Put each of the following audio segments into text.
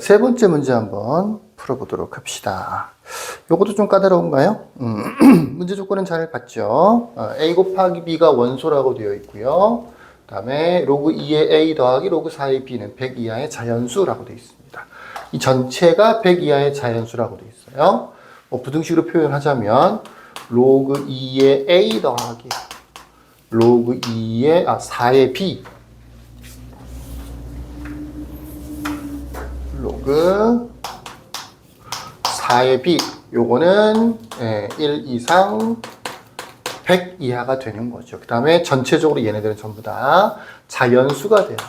세 번째 문제 한번 풀어보도록 합시다. 요것도 좀 까다로운가요? 문제 조건은 잘 봤죠? a 곱하기 b가 원소라고 되어 있고요. 그 다음에 로그 2의 a 더하기 로그 4의 b는 100 이하의 자연수라고 되어 있습니다. 이 전체가 100 이하의 자연수라고 되어 있어요. 부등식으로 표현하자면 로그 2의 a 더하기 로그 4의 b 로그 4의 b 요거는 1 이상 100 이하가 되는 거죠. 그 다음에 전체적으로 얘네들은 전부 다 자연수가 돼야 돼요.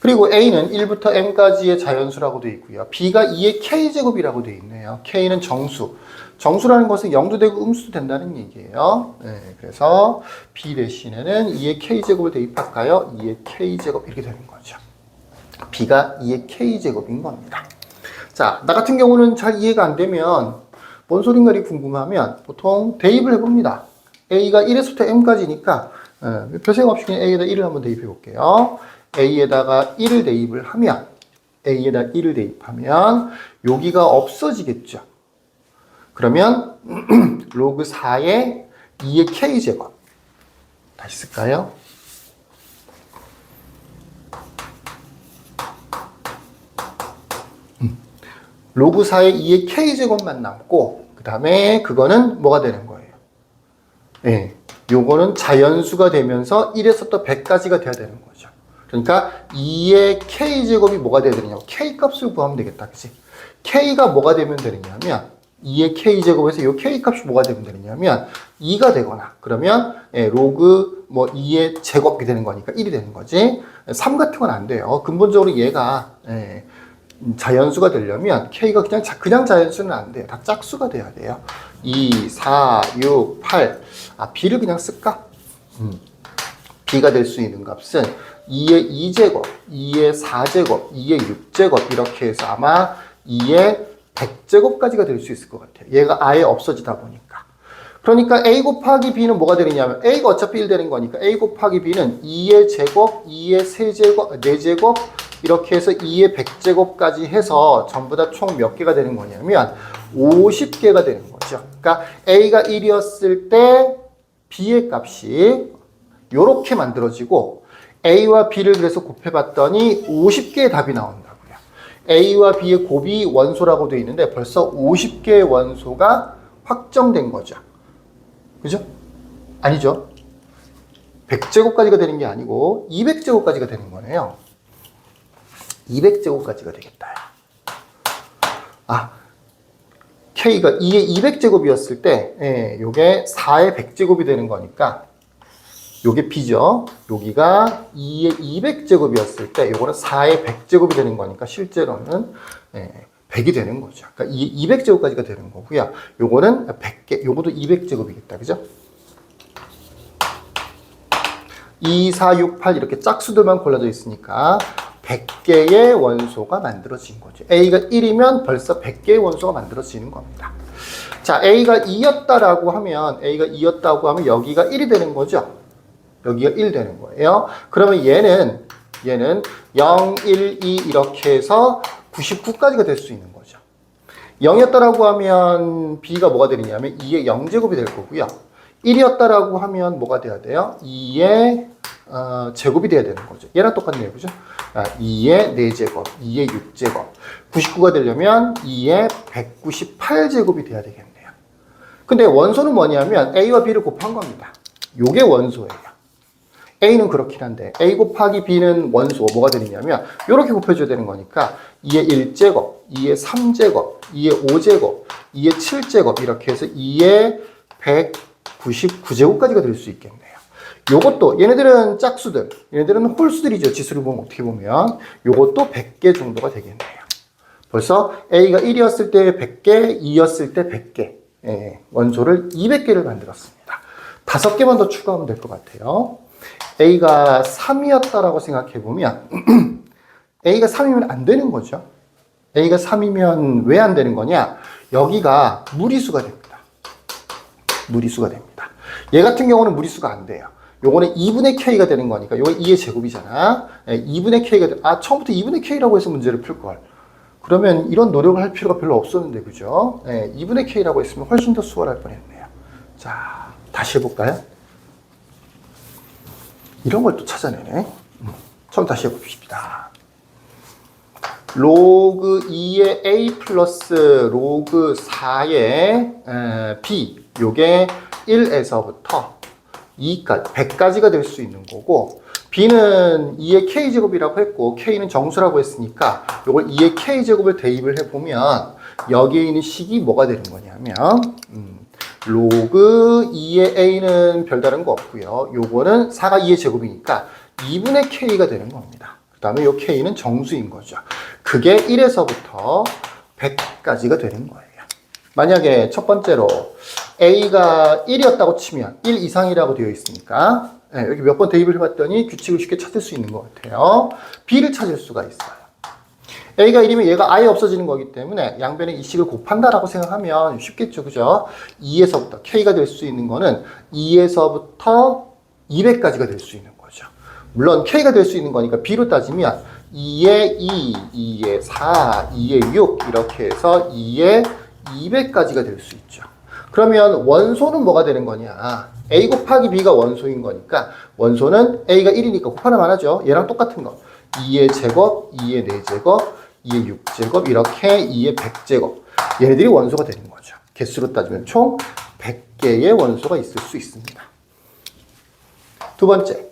그리고 a는 1부터 m까지의 자연수라고 되어 있고요. b가 2의 k제곱이라고 되어 있네요. k는 정수. 정수라는 것은 0도 되고 음수도 된다는 얘기예요. 그래서 b 대신에는 2의 k제곱을 대입할까요? 2의 k제곱 이렇게 되는 거죠. b가 2의 k제곱인 겁니다. 자, 나 같은 경우는 잘 이해가 안 되면 뭔 소린가리 궁금하면 보통 대입을 해봅니다. a가 1에서부터 m까지니까 별생 없이 그냥 a에다 1을 한번 대입해 볼게요. a에다가 1을 대입을 하면 a에다 1을 대입하면 여기가 없어지겠죠. 그러면 로그 4의 2의 k제곱 다시 쓸까요? 로그 4의 2의 k제곱만 남고 그 다음에 그거는 뭐가 되는 거예요? 요거는 자연수가 되면서 1에서 또 100까지가 돼야 되는 거죠. 그러니까 2의 k제곱이 뭐가 돼야 되느냐? k값을 구하면 되겠다. 그치? k가 뭐가 되면 되느냐면 2의 k제곱에서 이 k값이 뭐가 되면 되느냐면 2가 되거나 그러면 로그 2의 제곱이 되는 거니까 1이 되는 거지. 3 같은 건 안 돼요. 근본적으로 얘가 자연수가 되려면 k가 그냥 자연수는 안 돼요. 다 짝수가 돼야 돼요. 2, 4, 6, 8. b를 그냥 쓸까? b가 될 수 있는 값은 2의 2제곱, 2의 4제곱, 2의 6제곱 이렇게 해서 아마 2의 100제곱까지가 될 수 있을 것 같아요. 얘가 아예 없어지다 보니까. 그러니까 a 곱하기 b는 뭐가 되느냐면 a가 어차피 1 되는 거니까 a 곱하기 b는 2의 제곱, 2의 세제곱, 4제곱 이렇게 해서 2의 100제곱까지 해서 전부 다 총 몇 개가 되는 거냐면 50개가 되는 거죠. 그러니까 a가 1이었을 때 b의 값이 이렇게 만들어지고 a와 b를 그래서 곱해봤더니 50개의 답이 나온다고요. a와 b의 곱이 원소라고 되어 있는데 벌써 50개의 원소가 확정된 거죠. 그죠? 아니죠. 100제곱까지가 되는 게 아니고 200제곱까지가 되는 거네요. 200제곱까지가 되겠다. k가 2의 200제곱이었을 때 요게 4의 100제곱이 되는 거니까 요게 b죠. 여기가 2의 200제곱이었을 때 요거는 4의 100제곱이 되는 거니까 실제로는 100이 되는 거죠. 그러니까 200제곱까지가 되는 거고요. 요거는 100개, 요것도 200제곱이겠다. 그죠? 2, 4, 6, 8 이렇게 짝수들만 골라져 있으니까 100개의 원소가 만들어진 거죠. a가 1이면 벌써 100개의 원소가 만들어지는 겁니다. 자, a가 2였다라고 하면 여기가 1이 되는 거죠. 여기가 1 되는 거예요. 그러면 얘는 0, 1, 2 이렇게 해서 99까지가 될 수 있는 거죠. 0이었다라고 하면 b가 뭐가 되느냐면 2의 0제곱이 될 거고요. 1이었다라고 하면 뭐가 돼야 돼요? 2의 제곱이 돼야 되는 거죠. 얘랑 똑같네요. 그죠? 2의 4제곱, 2의 6제곱. 99가 되려면 2의 198제곱이 돼야 되겠네요. 근데 원소는 뭐냐면 a와 b를 곱한 겁니다. 요게 원소예요. a는 그렇긴 한데 a 곱하기 b는 원소 뭐가 되느냐면 이렇게 곱해줘야 되는 거니까 2의 1제곱, 2의 3제곱, 2의 5제곱, 2의 7제곱 이렇게 해서 2의 199제곱까지가 될 수 있겠네요. 요것도 얘네들은 짝수들, 얘네들은 홀수들이죠. 지수를 보면 어떻게 보면 요것도 100개 정도가 되겠네요. 벌써 a가 1이었을 때 100개, 2였을 때 100개 원소를 200개를 만들었습니다. 5개만 더 추가하면 될 것 같아요. a가 3이었다라고 생각해보면 a가 3이면 안 되는 거죠. a가 3이면 왜 안 되는 거냐? 여기가 무리수가 됩니다. 무리수가 됩니다. 얘 같은 경우는 무리수가 안 돼요. 요거는 2분의 K가 되는 거니까 요거 2의 제곱이잖아. 2분의 K가 처음부터 2분의 K라고 해서 문제를 풀걸. 그러면 이런 노력을 할 필요가 별로 없었는데, 그죠? 2분의 K라고 했으면 훨씬 더 수월할 뻔했네요. 자, 다시 해볼까요? 이런 걸 또 찾아내네. 처음 다시 해봅시다. 로그 2의 A 플러스 로그 4의 B, 요게 1에서부터 2까지, 100까지가 될 수 있는 거고, B는 2의 K제곱이라고 했고, K는 정수라고 했으니까, 요걸 2의 K제곱을 대입을 해보면, 여기에 있는 식이 뭐가 되는 거냐면, 로그 2의 A는 별다른 거 없고요. 요거는 4가 2의 제곱이니까 2분의 K가 되는 겁니다. 그 다음에 요 K는 정수인 거죠. 그게 1에서부터 100까지가 되는 거예요. 만약에 첫 번째로 A가 1이었다고 치면 1 이상이라고 되어 있으니까 여기 몇 번 대입을 해봤더니 규칙을 쉽게 찾을 수 있는 것 같아요. B를 찾을 수가 있어요. A가 1이면 얘가 아예 없어지는 거기 때문에 양변에 이 식을 곱한다라고 생각하면 쉽겠죠. 그죠? 2에서부터 K가 될 수 있는 거는 2에서부터 200까지가 될 수 있는 거죠. 물론 K가 될 수 있는 거니까 B로 따지면 2에 2, 2에 4, 2에 6 이렇게 해서 2에 200까지가 될 수 있죠. 그러면 원소는 뭐가 되는 거냐? A 곱하기 B가 원소인 거니까 원소는 A가 1이니까 곱하면 하죠. 얘랑 똑같은 거. 2의 제곱, 2의 4제곱, 2의 6제곱 이렇게 2의 100제곱 얘네들이 원소가 되는 거죠. 개수로 따지면 총 100개의 원소가 있을 수 있습니다. 두 번째,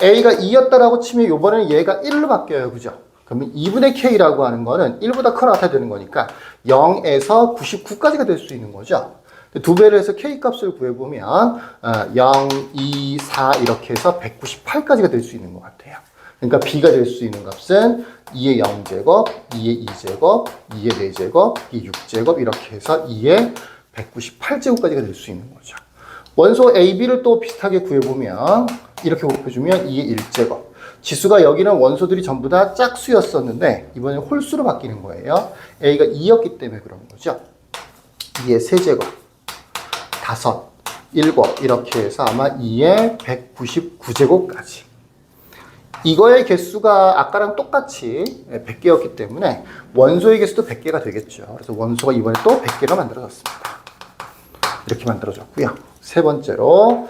A가 2였다라고 치면 이번에는 얘가 1로 바뀌어요. 그죠? 그러면 2분의 K라고 하는 거는 1보다 커나 같아야 되는 거니까 0에서 99까지가 될 수 있는 거죠. 두 배를 해서 K 값을 구해보면 0, 2, 4 이렇게 해서 198까지가 될 수 있는 것 같아요. 그러니까 B가 될 수 있는 값은 2의 0제곱, 2의 2제곱, 2의 4제곱, 2의 6제곱 이렇게 해서 2의 198제곱까지가 될 수 있는 거죠. 원소 A, B를 또 비슷하게 구해보면 이렇게 곱해주면 2의 1제곱. 지수가 여기는 원소들이 전부 다 짝수였었는데 이번엔 홀수로 바뀌는 거예요. A가 2였기 때문에 그런 거죠. 2의 3제곱, 5, 7 이렇게 해서 아마 2의 199제곱까지. 이거의 개수가 아까랑 똑같이 100개였기 때문에 원소의 개수도 100개가 되겠죠. 그래서 원소가 이번에 또 100개가 만들어졌습니다. 이렇게 만들어졌고요. 세 번째로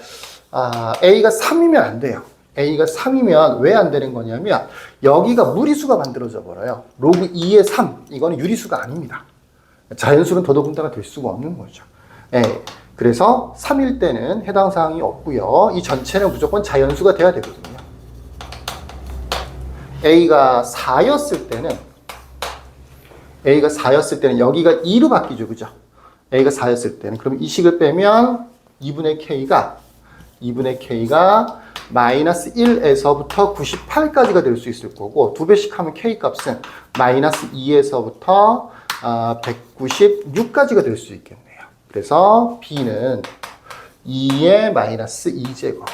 A가 3이면 안 돼요. A가 3이면 왜 안 되는 거냐면 여기가 무리수가 만들어져 버려요. 로그 2의 3 이거는 유리수가 아닙니다. 자연수는 더더군다나 될 수가 없는 거죠. 그래서 3일 때는 해당 사항이 없고요. 이 전체는 무조건 자연수가 돼야 되거든요. A가 4였을 때는 여기가 2로 바뀌죠. 그죠? A가 4였을 때는 그럼 이 식을 빼면 2분의 K가 마이너스 1에서부터 98까지가 될 수 있을 거고 두 배씩 하면 K 값은 마이너스 2에서부터 196까지가 될 수 있겠네요. 그래서 B는 2의 마이너스 2제곱,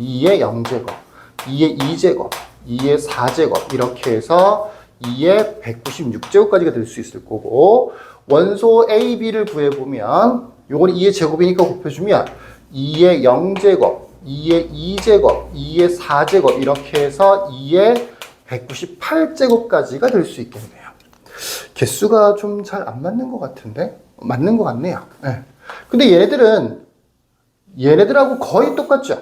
2의 0제곱, 2의 2제곱, 2의 4제곱 이렇게 해서 2의 196제곱까지가 될 수 있을 거고 원소 A, B를 구해보면 요건 2의 제곱이니까 곱해주면 2의 0제곱, 2의 2제곱, 2의 4제곱 이렇게 해서 2의 198제곱까지가 될 수 있겠네요. 개수가 좀 잘 안 맞는 것 같은데? 맞는 것 같네요. 네. 근데 얘네들하고 거의 똑같죠?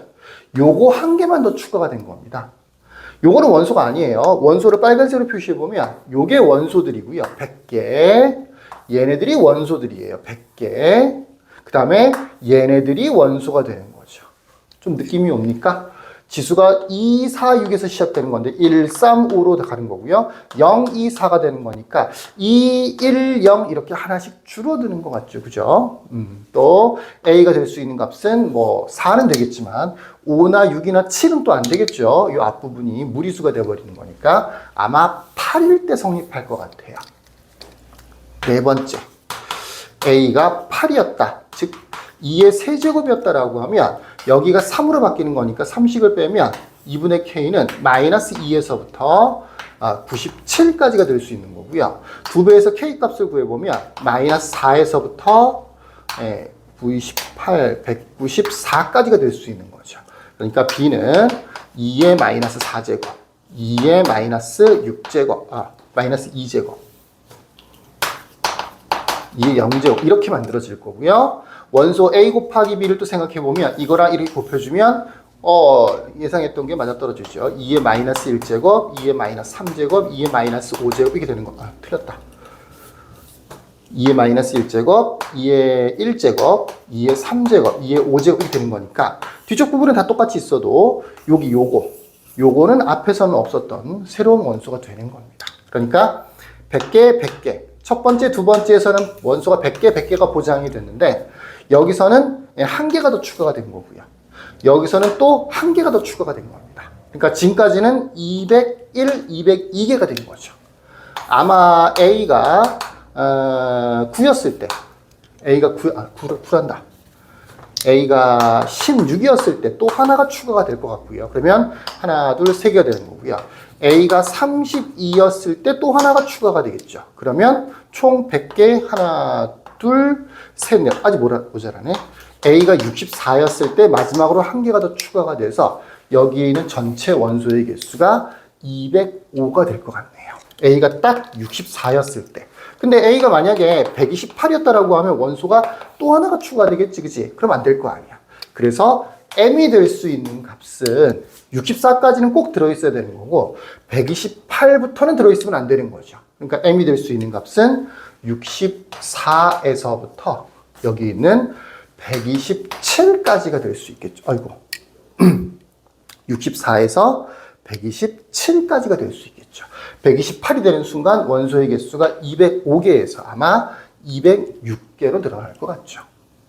요거 한 개만 더 추가가 된 겁니다. 요거는 원소가 아니에요. 원소를 빨간색으로 표시해보면 요게 원소들이고요. 100개. 얘네들이 원소들이에요. 100개. 그 다음에 얘네들이 원소가 되는 거죠. 좀 느낌이 옵니까? 지수가 2, 4, 6에서 시작되는 건데 1, 3, 5로 가는 거고요. 0, 2, 4가 되는 거니까 2, 1, 0 이렇게 하나씩 줄어드는 것 같죠. 그죠? 또 A가 될 수 있는 값은 뭐 4는 되겠지만 5나 6이나 7은 또 안 되겠죠. 이 앞부분이 무리수가 되어버리는 거니까 아마 8일 때 성립할 것 같아요. 네 번째, A가 8이었다. 즉 2의 세제곱이었다라고 하면 여기가 3으로 바뀌는 거니까 3식을 빼면 2분의 K는 마이너스 2에서부터 97까지가 될 수 있는 거고요. 두 배에서 K 값을 구해보면 마이너스 4에서부터 98, 194까지가 될 수 있는 거죠. 그러니까 B는 2의 마이너스 4제곱, 2의 마이너스 6제곱, 마이너스 2제곱, 2의 0제곱 이렇게 만들어질 거고요. 원소 A 곱하기 B를 또 생각해보면 이거랑 이렇게 곱해주면 예상했던 게 맞아떨어지죠. 2의 마이너스 1제곱, 2의 마이너스 3제곱, 2의 마이너스 5제곱 이렇게 되는 거. 틀렸다. 2의 마이너스 1제곱, 2의 1제곱, 2의 3제곱, 2의 5제곱 이렇게 되는 거니까 뒤쪽 부분은 다 똑같이 있어도 여기 요거는 앞에서는 없었던 새로운 원소가 되는 겁니다. 그러니까 100개, 100개. 첫 번째, 두 번째에서는 원소가 100개, 100개가 보장이 됐는데 여기서는 한 개가 더 추가가 된 거고요. 여기서는 또 한 개가 더 추가가 된 겁니다. 그러니까 지금까지는 201, 202개가 된 거죠. 아마 A가 9였을 때, A가 9란다. A가 16이었을 때 또 하나가 추가가 될 것 같고요. 그러면 하나, 둘, 세 개가 되는 거고요. A가 32였을 때 또 하나가 추가가 되겠죠. 그러면 총 100개, 하나, 둘, 셋, 넷. 아직 모자라네. A가 64였을 때 마지막으로 한 개가 더 추가가 돼서 여기에 있는 전체 원소의 개수가 205가 될 것 같네요. A가 딱 64였을 때. 근데 A가 만약에 128이었다라고 하면 원소가 또 하나가 추가되겠지, 그치? 그럼 안 될 거 아니야. 그래서 M이 될 수 있는 값은 64까지는 꼭 들어있어야 되는 거고 128부터는 들어있으면 안 되는 거죠. 그러니까 M이 될 수 있는 값은 64에서부터 여기 있는 127까지가 될 수 있겠죠. 아이고. 64에서 127까지가 될 수 있겠죠. 128이 되는 순간 원소의 개수가 205개에서 아마 206개로 늘어날 것 같죠.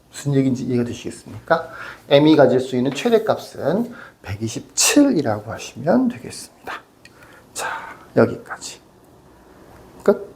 무슨 얘기인지 이해가 되시겠습니까? M이 가질 수 있는 최대값은 127이라고 하시면 되겠습니다. 자, 여기까지. 끝.